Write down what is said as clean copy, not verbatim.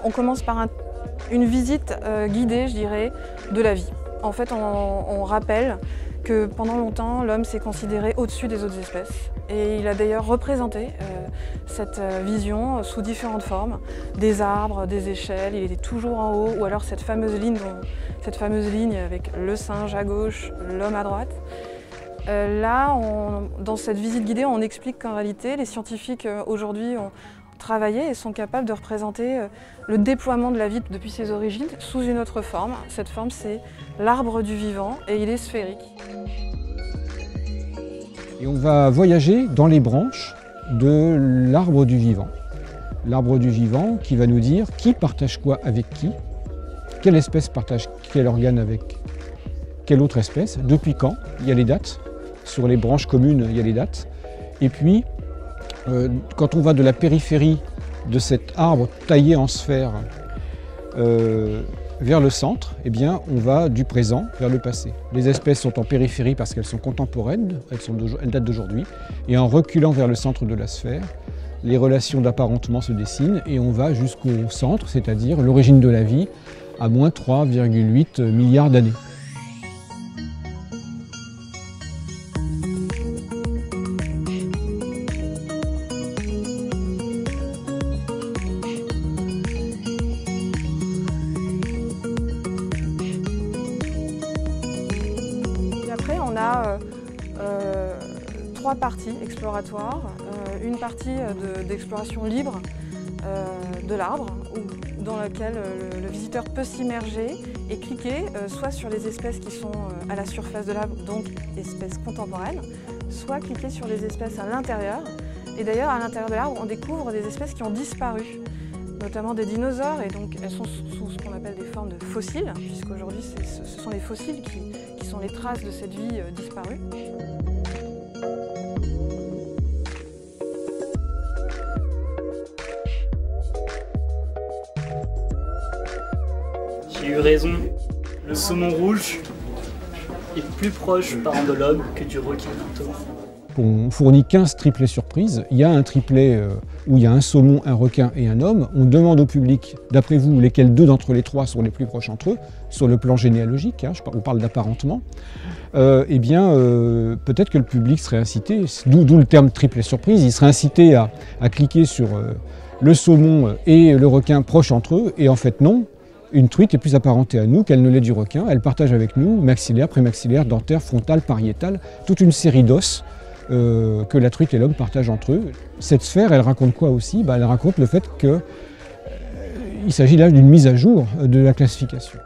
On commence par une visite guidée, je dirais, de la vie. En fait, on rappelle que pendant longtemps, l'homme s'est considéré au-dessus des autres espèces. Et il a d'ailleurs représenté cette vision sous différentes formes, des arbres, des échelles, il était toujours en haut, ou alors cette fameuse ligne avec le singe à gauche, l'homme à droite. Là, dans cette visite guidée, on explique qu'en réalité, les scientifiques aujourd'hui ont travaillé et sont capables de représenter le déploiement de la vie depuis ses origines sous une autre forme. Cette forme, c'est l'arbre du vivant et il est sphérique. Et on va voyager dans les branches de l'arbre du vivant. L'arbre du vivant qui va nous dire qui partage quoi avec qui, quelle espèce partage quel organe avec quelle autre espèce, depuis quand, il y a les dates, sur les branches communes il y a les dates, et puis quand on va de la périphérie de cet arbre taillé en sphère vers le centre, eh bien, on va du présent vers le passé. Les espèces sont en périphérie parce qu'elles sont contemporaines, elles datent d'aujourd'hui, et en reculant vers le centre de la sphère, les relations d'apparentement se dessinent et on va jusqu'au centre, c'est-à-dire l'origine de la vie, à moins 3,8 milliards d'années. Après, on a trois parties exploratoires. Une partie d'exploration libre de l'arbre, dans laquelle le visiteur peut s'immerger et cliquer soit sur les espèces qui sont à la surface de l'arbre, donc espèces contemporaines, soit cliquer sur les espèces à l'intérieur. Et d'ailleurs, à l'intérieur de l'arbre, on découvre des espèces qui ont disparu, notamment des dinosaures, et donc elles sont sous ce qu'on appelle des formes de fossiles, puisqu'aujourd'hui ce sont les fossiles qui sont les traces de cette vie disparue. J'ai eu raison, le saumon rouge est plus proche parent de l'homme que du requin. On fournit 15 triplets surprises. Il y a un triplet où il y a un saumon, un requin et un homme. On demande au public, d'après vous, lesquels deux d'entre les trois sont les plus proches entre eux, sur le plan généalogique, hein, on parle d'apparentement. Eh bien, peut-être que le public serait incité, d'où le terme triplet surprise, il serait incité à cliquer sur le saumon et le requin proches entre eux, et en fait non. Une truite est plus apparentée à nous qu'elle ne l'est du requin. Elle partage avec nous maxillaire, prémaxillaire, dentaire, frontal, pariétal, toute une série d'os que la truite et l'homme partagent entre eux. Cette sphère, elle raconte quoi aussi? Elle raconte le fait qu'il s'agit là d'une mise à jour de la classification.